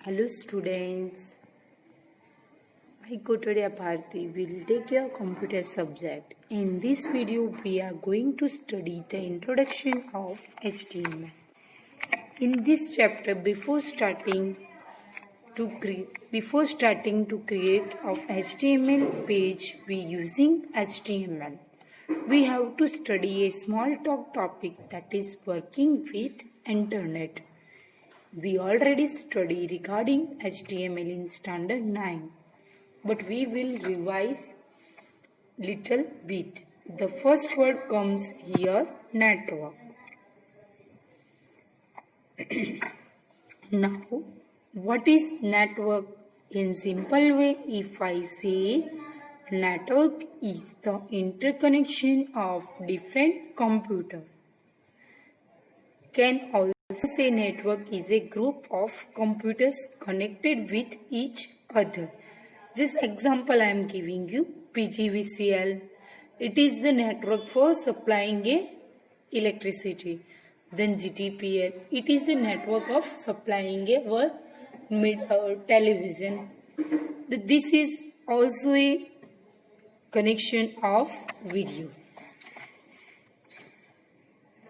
Hello students, I Kotaria Bharti will take your computer subject. In this video, we are going to study the introduction of HTML. In this chapter, before starting to create of HTML page, we using HTML. We have to study a small topic that is working with internet. We already studied regarding HTML in standard 9, but we will revise little bit. The first word comes here, network. Now, what is network? In simple way, if I say network is the interconnection of different computers. Can also say network is a group of computers connected with each other. Just example I am giving you, PGVCL. It is the network for supplying electricity. Then GTPL. It is the network of supplying television. This is also a connection of video.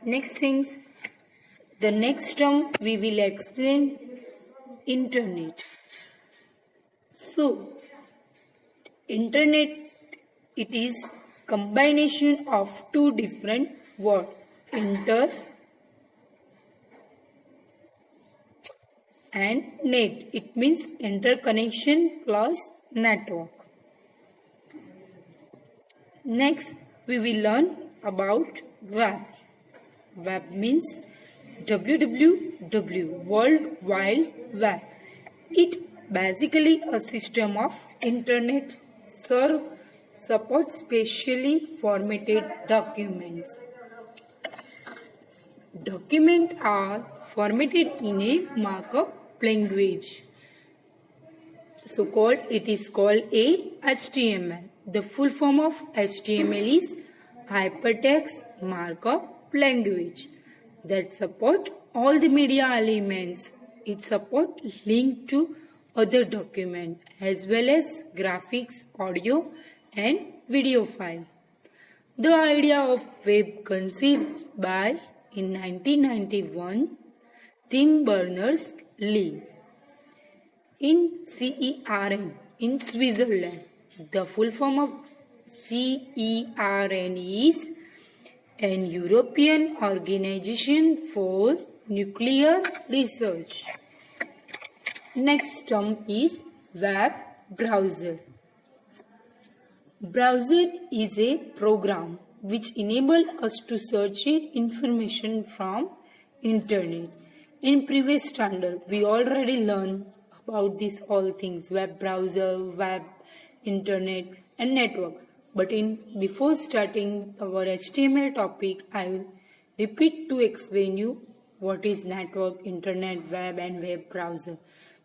Next things. The next term we will explain internet. So, internet, it is combination of two different words, inter and net. It means interconnection plus network. Next, we will learn about web. Web means www, World Wide Web. It basically a system of internet supports specially formatted documents. Documents are formatted in a markup language. It is called a HTML. The full form of HTML is Hypertext Markup Language. That support all the media elements. It supports link to other documents as well as graphics, audio and video file. The idea of web conceived by in 1991 Tim Berners-Lee in CERN in Switzerland. The full form of CERN is an European Organization for Nuclear Research. Next term is web browser. Browser is a program which enables us to search information from internet. In previous standard, we already learned about these all things, web browser, web, internet and network. But before starting our HTML topic, I will repeat to explain you what is network, internet, web and web browser.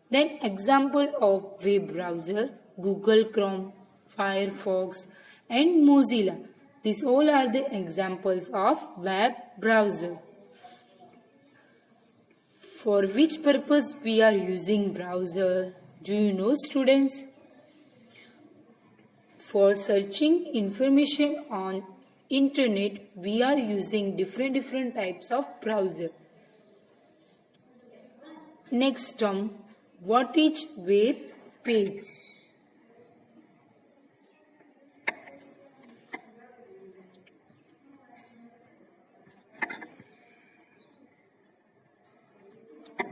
Then example of web browser, Google Chrome, Firefox and Mozilla. These all are the examples of web browser. For which purpose we are using browser? Do you know, students? For searching information on internet, we are using different types of browser. Next term, what is web page?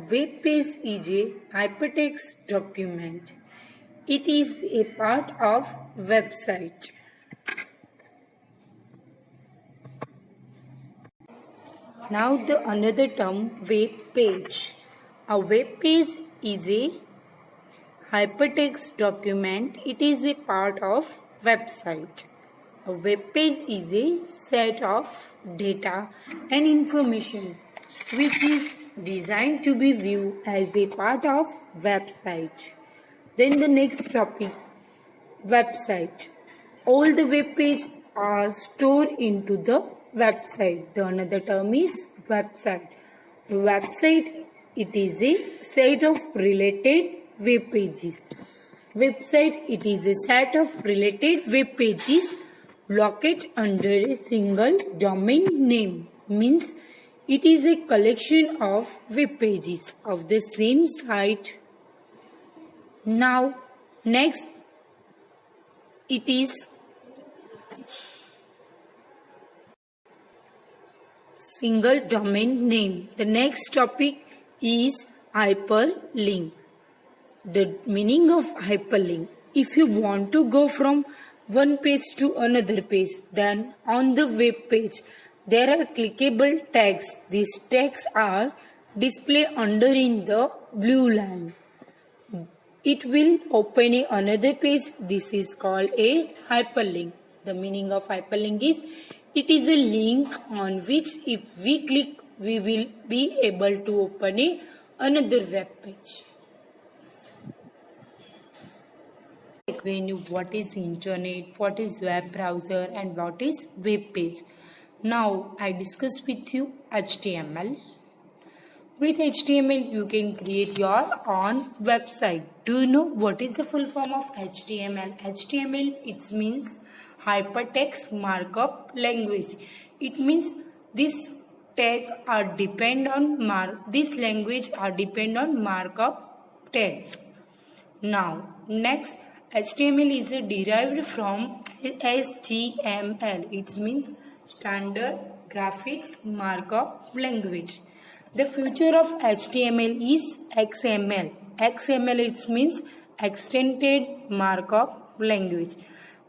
Web page is a hypertext document. It is a part of website. Now another term, web page. A web page is a hypertext document. It is a part of website. A web page is a set of data and information which is designed to be viewed as a part of website. Then the next topic, website. All the web pages are stored into the website. The another term is website. Website it is a set of related web pages. Website, it is a set of related web pages located under a single domain name. Means it is a collection of web pages of the same site. Now, next, it is single domain name. The next topic is hyperlink. The meaning of hyperlink. If you want to go from one page to another page, then on the web page there are clickable tags. These tags are displayed under in the blue line. It will open another page. This is called a hyperlink. The meaning of hyperlink is it is a link on which if we click we will be able to open another web page. What is internet, what is web browser and what is web page. Now I discuss with you HTML. With HTML you can create your own website. Do you know what is the full form of HTML? HTML, it means hypertext markup language. It means this tag are depend on this language are depend on markup tags. Now next, HTML is derived from SGML. It means Standard Graphics Markup Language. The future of HTML is XML. XML, it means Extended Markup Language.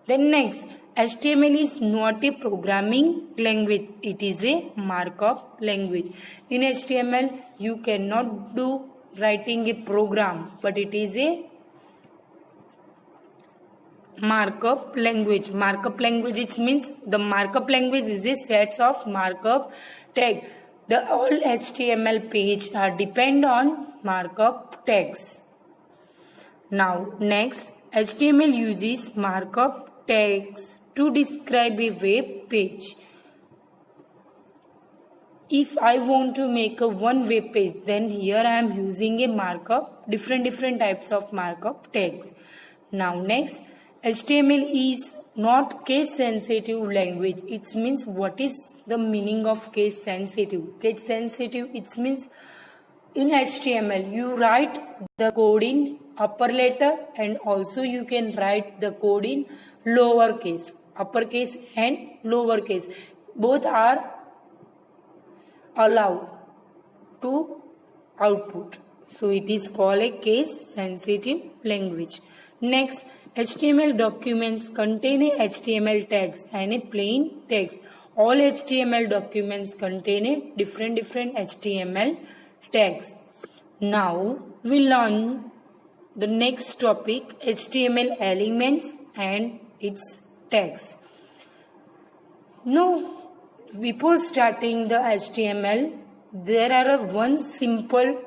Then next, HTML is not a programming language. It is a markup language. In HTML, you cannot do writing a program, but it is a markup language. Markup language, it means the markup language is a set of markup tag. The all HTML page are depend on markup tags. Now next, HTML uses markup tags to describe a web page. If I want to make a one web page, then here I am using a markup, different types of markup tags. Now next, HTML is not case sensitive language. It means what is the meaning of case sensitive? Case sensitive, it means in HTML you write the code in upper letter and also you can write the code in lower case, uppercase and lower case. Both are allowed to output. So it is called a case sensitive language. Next, HTML documents contain a HTML tags and a plain text. All HTML documents contain a different HTML tags. Now we learn the next topic, HTML elements and its tags. Now before starting the HTML, there are one simple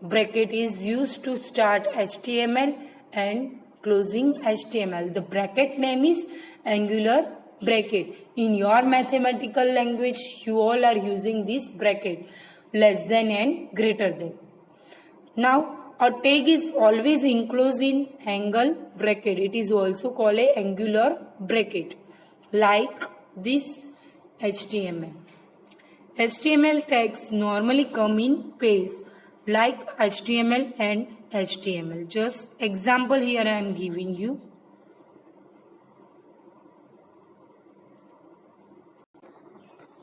bracket is used to start HTML and closing HTML. The bracket name is angular bracket. In your mathematical language, you all are using this bracket, less than and greater than. Now, a tag is always enclosed in angle bracket. It is also called a angular bracket, like this HTML. HTML tags normally come in pairs, like HTML and HTML. Just example here I am giving you.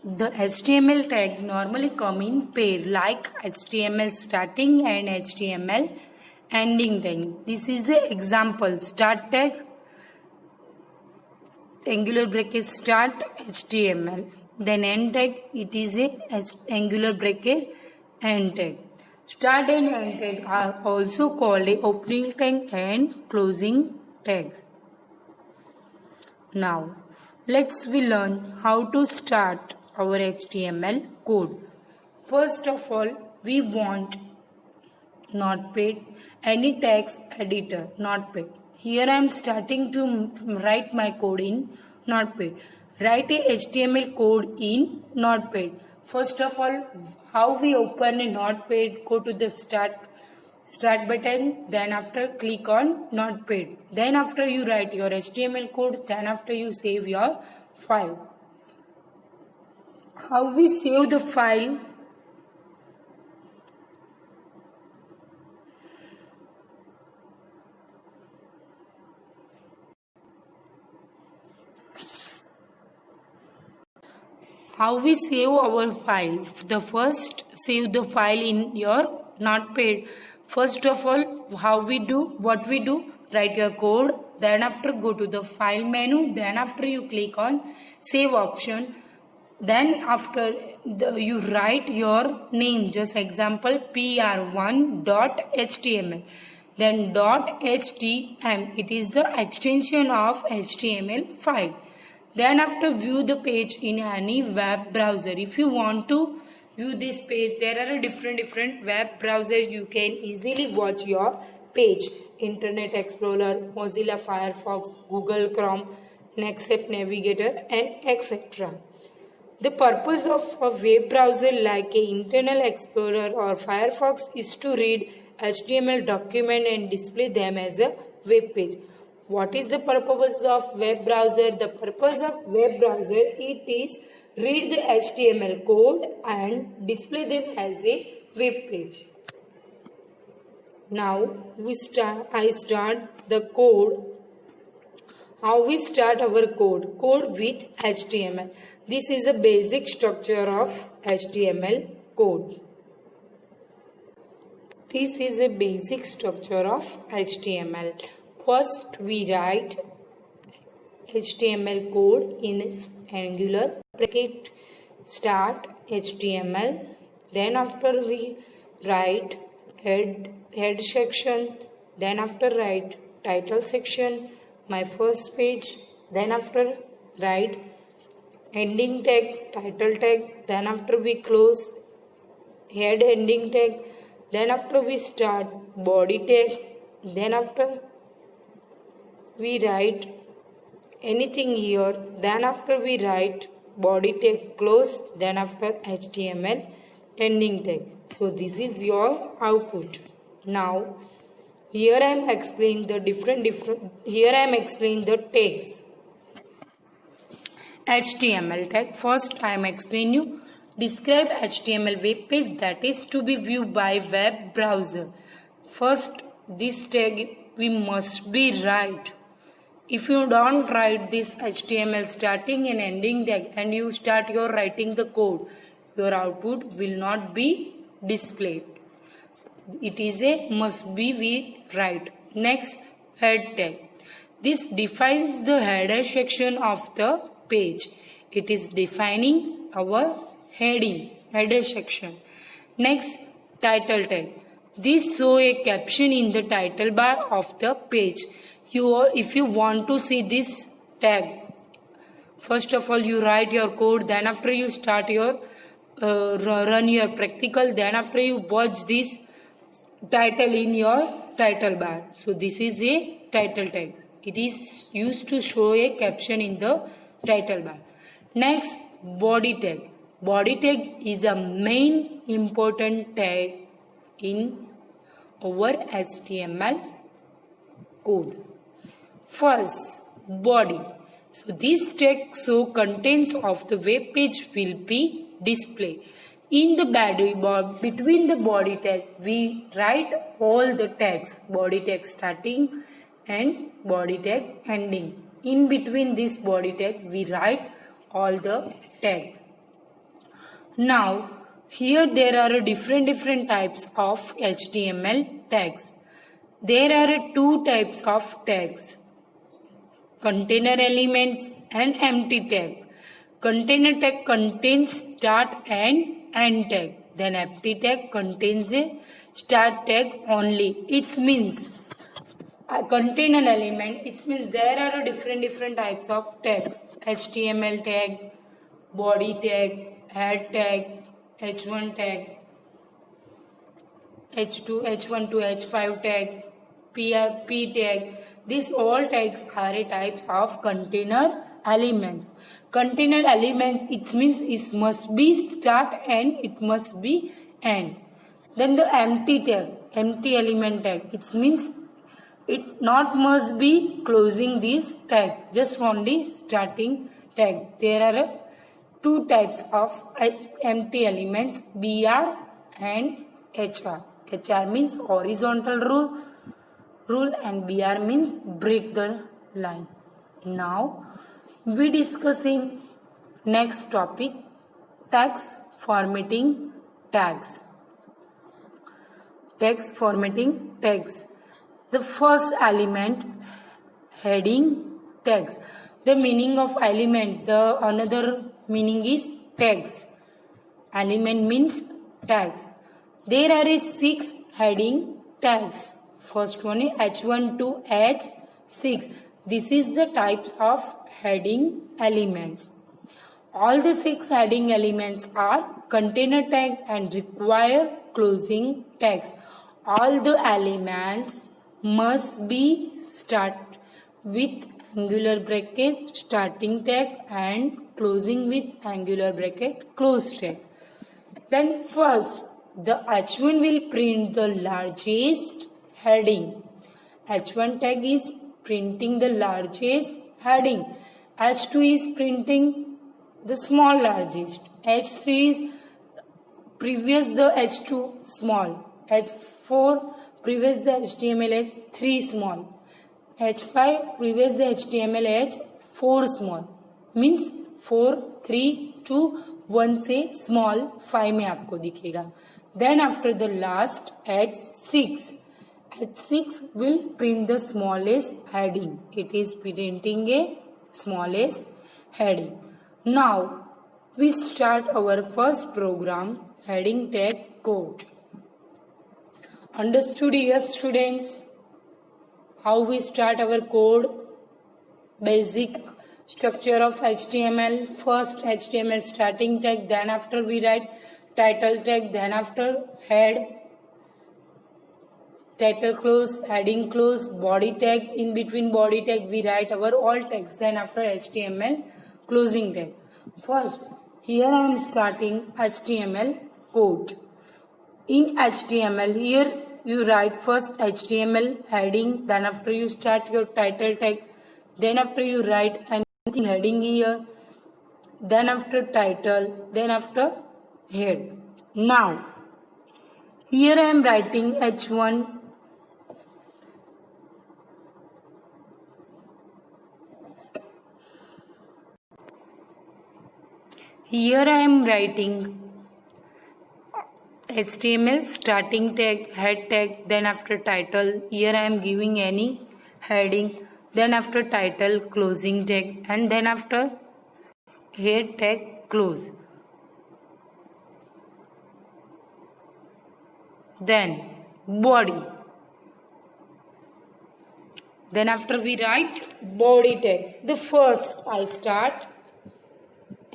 The HTML tag normally come in pair, like HTML starting and HTML ending tag. This is an example. Start tag, angular bracket start HTML. Then end tag, it is a angular bracket end tag. Start and end tag are also called a opening tag and closing tag. Now let's learn how to start our HTML code. First of all, we want Notepad, any text editor, Notepad. Here I am starting to write my code in Notepad. Write a HTML code in Notepad. First of all, how we open a Notepad, go to the start button, then after click on Notepad. Then after you write your HTML code, then after you save your file. How we save the file? How we save our file? The first, save the file in your Notepad. First of all, what we do, write your code, then after go to the file menu, then after you click on save option, then after you write your name, just example pr1.html, then .htm, it is the extension of HTML file. Then after view the page in any web browser. If you want to view this page, there are different web browsers. You can easily watch your page. Internet Explorer, Mozilla Firefox, Google Chrome, Nextstep Navigator and etc. The purpose of a web browser like a Internet Explorer or Firefox is to read HTML document and display them as a web page. What is the purpose of web browser? The purpose of web browser, it is read the HTML code and display them as a web page. Now I start the code. How we start our code? Code with HTML. This is a basic structure of HTML code. This is a basic structure of HTML. First, we write HTML code in Angular bracket start HTML. Then after we write head section. Then after write title section, my first page. Then after write ending tag, title tag. Then after we close head ending tag. Then after we start body tag. Then after we write anything here, then after we write body tag close, then after HTML ending tag. So this is your output. Now here I am explaining the the tags. HTML tag. First I am explaining you describe HTML web page that is to be viewed by web browser. First this tag we must be right. If you don't write this HTML starting and ending tag and you start your writing the code, your output will not be displayed. It is a must be we write. Next, head tag. This defines the header section of the page. It is defining our header section. Next, title tag. This show a caption in the title bar of the page. If you want to see this tag, first of all you write your code, then after you start your run your practical, then after you watch this title in your title bar. So this is a title tag. It is used to show a caption in the title bar. Next, body tag. Body tag is a main important tag in our HTML code. First, body. So this tag so contents of the web page will be displayed. In the body, between the body tag, we write all the tags. Body tag starting and body tag ending. In between this body tag, we write all the tags. Now, here there are different types of HTML tags. There are two types of tags. Container elements and empty tag. Container tag contains start and end tag. Then empty tag contains a start tag only. It means a container element. It means there are different types of tags. HTML tag, body tag, head tag, H1 tag, H2, H1 to H5 tag, P tag. These all tags are types of container elements. Container elements, it means it must be start and it must be end. Then the empty tag, empty element tag, it means it not must be closing this tag, just only starting tag. There are two types of empty elements, BR and HR. HR means horizontal rule and BR means break the line. Now we discussing next topic, text formatting tags. Text formatting tags. The first element, heading tags. The meaning of element, the another meaning is tags. Element means tags. There are 6 heading tags. First one is H1 to H6. This is the types of heading elements. All the 6 heading elements are container tag and require closing tags. All the elements must be start with angular bracket starting tag and closing with angular bracket close tag. Then first, the H1 will print the largest heading. H1 tag is printing the largest heading. H2 is printing the small largest. H3 is previous the H2 small. H4 previous the HTML H3 small. H5 previous the HTML H4 small. Means 4, 3, 2, 1 से small 5 में आपको दिखेगा. Then after the last H6. H6 will print the smallest heading. It is printing a smallest heading. Now we start our first program, heading tag code. Understood, yes students? How we start our code? Basic structure of HTML. First HTML starting tag, then after we write title tag, then after head, title close, heading close, body tag. In between body tag we write our all tags, then after HTML closing tag. First, here I am starting HTML code. In HTML, here you write first HTML heading, then after you start your title tag, then after you write anything heading here, then after title, then after head. Now, here I am writing H1. Here I am writing HTML starting tag, head tag, then after title. Here I am giving any heading, then after title, closing tag, and then after head tag close. Then body. Then after we write body tag. The first I start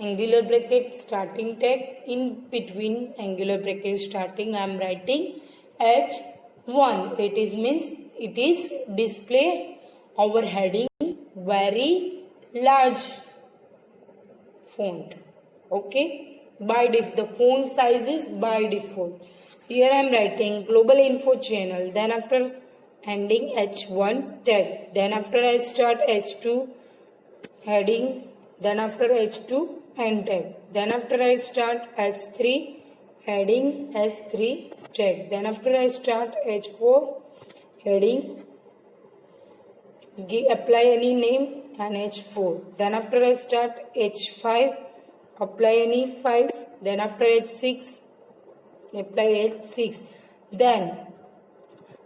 angular bracket starting tag, in between angular bracket starting I am writing H1. It is means it is display our heading very large font. Okay, by the font size is by default. Here I am writing global info channel, then after ending H1 tag, then after I start H2 heading, then after H2 end tag, then after I start H3 heading H3 tag, then after I start H4 heading, apply any name and H4, then after I start H5 apply any files, then after H6 apply H6. Then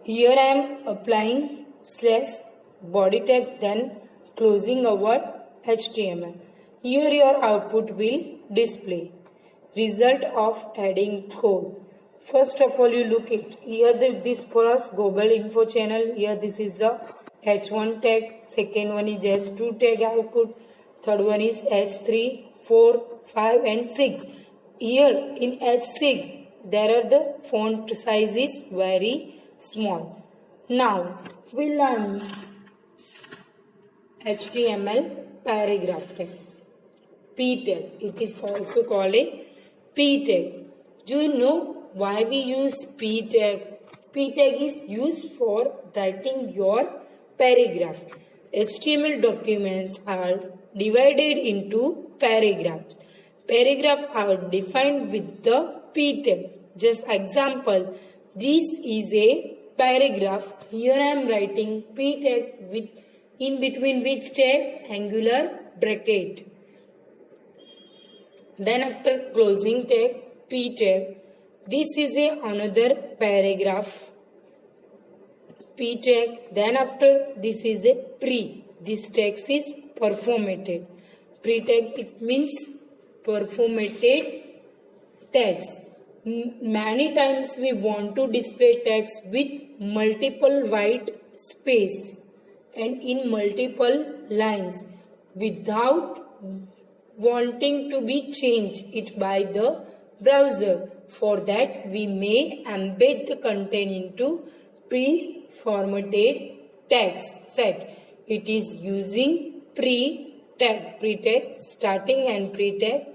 here I am applying slash body tag, then closing our HTML. Here your output will display result of adding code. First of all, you look it here, this plus global info channel. Here this is the H1 tag, second one is H2 tag output, third one is H3, 4, 5 and 6. Here in H6 there are the font size is very small. Now we learn HTML paragraph tag. P tag. It is also called a P tag. Do you know why we use P tag? P tag is used for writing your paragraph. HTML documents are divided into paragraphs. Paragraphs are defined with the P tag. Just example, this is a paragraph. Here I am writing P tag with in between which tag? Angular bracket. Then after closing tag, P tag. This is another paragraph. P tag. Then after this is a pre. This text is performated. Pre tag, it means performated text. Many times we want to display text with multiple white space and in multiple lines without wanting to be changed it by the browser. For that we may embed the content into pre-formatted text set. It is using pre-tag starting and pre-tag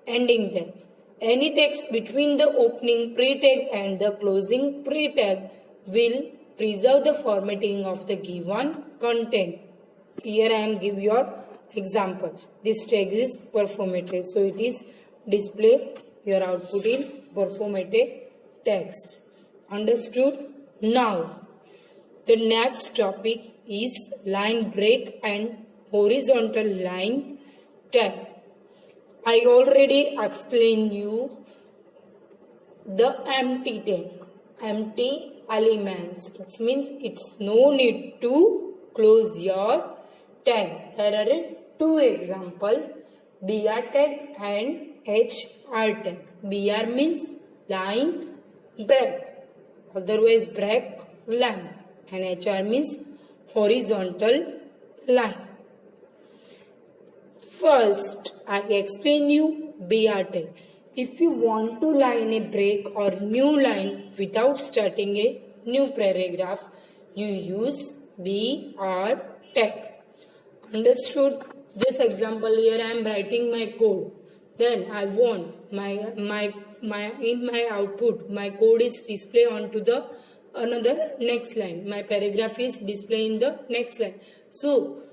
ending tag. Any text between the opening pre-tag and the closing pre-tag will preserve the formatting of the given content. Here I am give your example. This text is performated. So it is display your output in performated text. Understood? Now, the next topic is line break and horizontal line tag. I already explained you the empty tag, empty elements. It means it's no need to close your tag. There are two examples, BR tag and HR tag. BR means line break, otherwise break line, and HR means horizontal line. First, I explain you BR tag. If you want to line a break or new line without starting a new paragraph, you use BR tag. Understood? Just example, here I am writing my code. Then I want my output, my code is display onto the another next line. My paragraph is display in the next line. So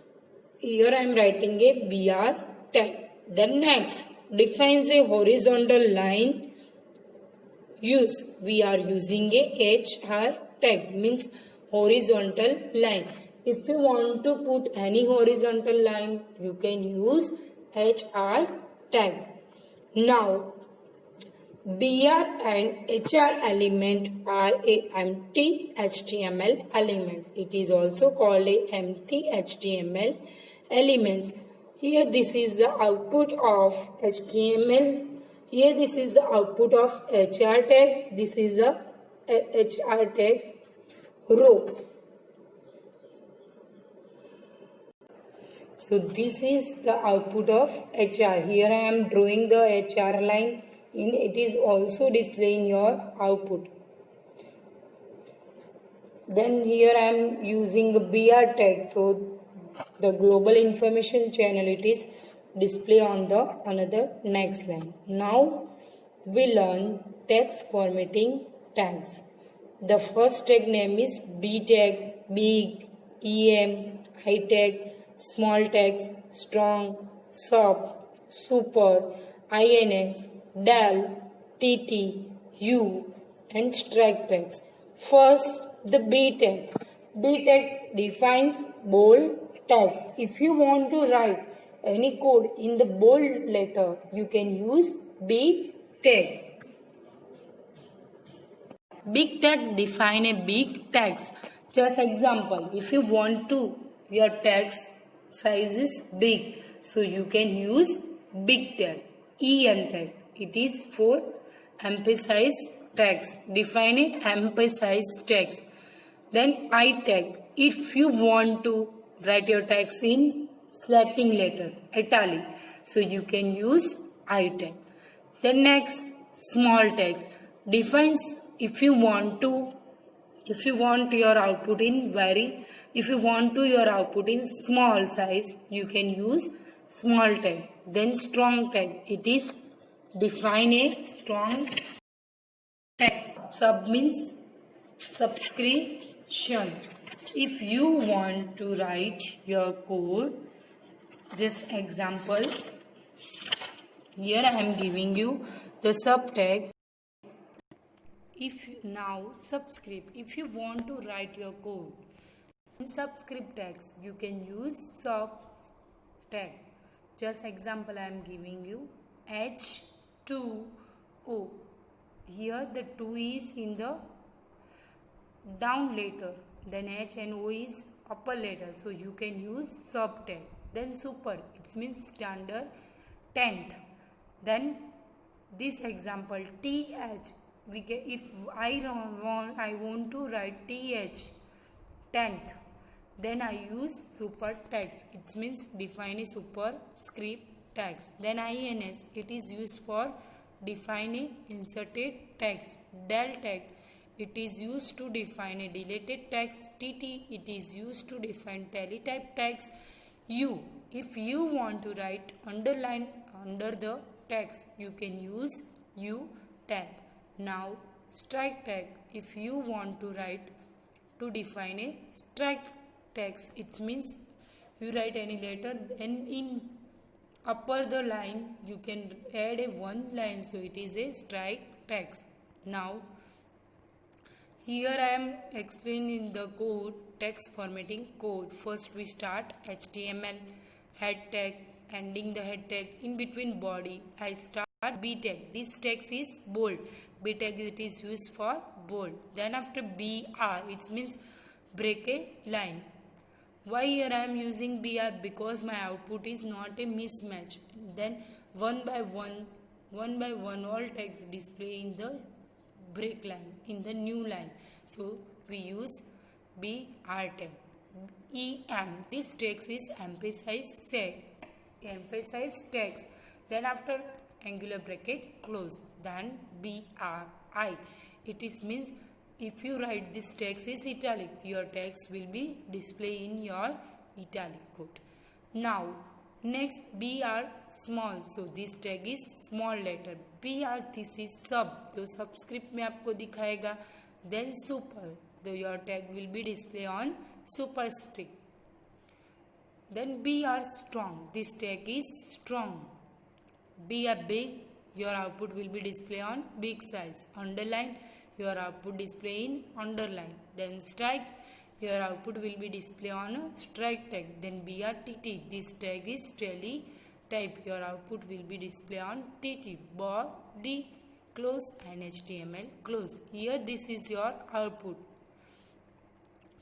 here I am writing a BR tag. Then next defines a horizontal line. We are using a HR tag, means horizontal line. If you want to put any horizontal line, you can use HR tag. Now, BR and HR element are a empty HTML elements. It is also called a empty HTML elements. Here this is the output of HTML. Here this is the output of HR tag. This is the HR tag row. So this is the output of HR. Here I am drawing the HR line. It is also displaying your output. Then here I am using a BR tag. So the global information channel, it is display on the another next line. Now we learn text formatting tags. The first tag name is B tag, big, EM, I tag, small tags, strong, sub, super, INS, del, TT, U and strike tags. First, the B tag. B tag defines bold tags. If you want to write any code in the bold letter, you can use big tag. Big tag define a big tags. Just example, if you want to, your tags size is big, so you can use big tag. EM tag, it is for emphasize tags. Define a emphasize tags. Then I tag, if you want to write your tags in selecting letter, italic, so you can use I tag. Then next, small tags defines if you want your output in your output in small size, you can use small tag. Then strong tag. It is define a strong tag. Sub means subscription. If you want to write your code, just example, here I am giving you the sub tag. If you want to write your code in subscript tags, you can use sub tag. Just example I am giving you, H2O. Here the 2 is in the down letter, then H and O is upper letter, so you can use sub tag. Then super, it means standard 10th. Then this example, TH, if I want to write TH 10th, then I use super tags. It means define a superscript tags. Then INS, it is used for defining inserted tags. Del tag, it is used to define a deleted tags. TT, it is used to define tally type tags. U, if you want to write underline under the tags, you can use U tag. Now strike tag, if you want to write to define a strike tags, it means you write any letter and in upper the line you can add a one line, so it is a strike tags. Now here I am explaining the code, text formatting code. First we start HTML, head tag, ending the head tag, in between body I start B tag. This text is bold. B tag, it is used for bold. Then after BR, it means break a line. Why here I am using BR? Because my output is not a mismatch. Then one by one all text display in the break line, in the new line. So we use BR tag. EM, this text is emphasize text. Then after angular bracket close. Then BRI, it is means if you write this text is italic, your text will be displayed in your italic code. Now next BR small, so this tag is small letter. BR, this is sub, तो subscript में आपको दिखाएगा. Then super, तो your tag will be displayed on superscript. Then BR strong, this tag is strong. BR big, your output will be displayed on big size. Underline, your output display in underline. Then strike, your output will be displayed on a strike tag. Then BRTT, this tag is tally type, your output will be displayed on TT. Body close and HTML close. Here this is your output.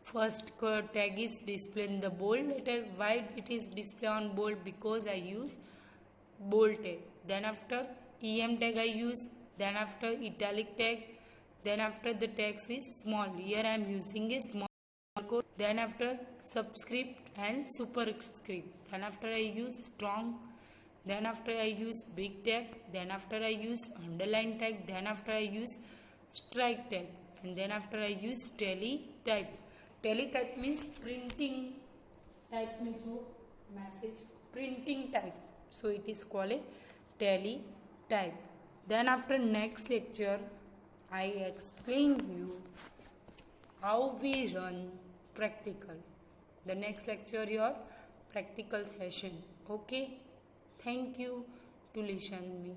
First tag is displayed in the bold letter. Why it is displayed on bold? Because I use bold tag. Then after EM tag I use. Then after italic tag. Then after the text is small. Here I am using a small code. Then after subscript and superscript. Then after I use strong. Then after I use big tag. Then after I use underline tag. Then after I use strike tag. And then after I use tally type. Tally type means printing type में जो message printing type. So it is called a tally type. Then after next lecture, I explain you how we run practical. The next lecture your practical session. Okay. Thank you to listen me.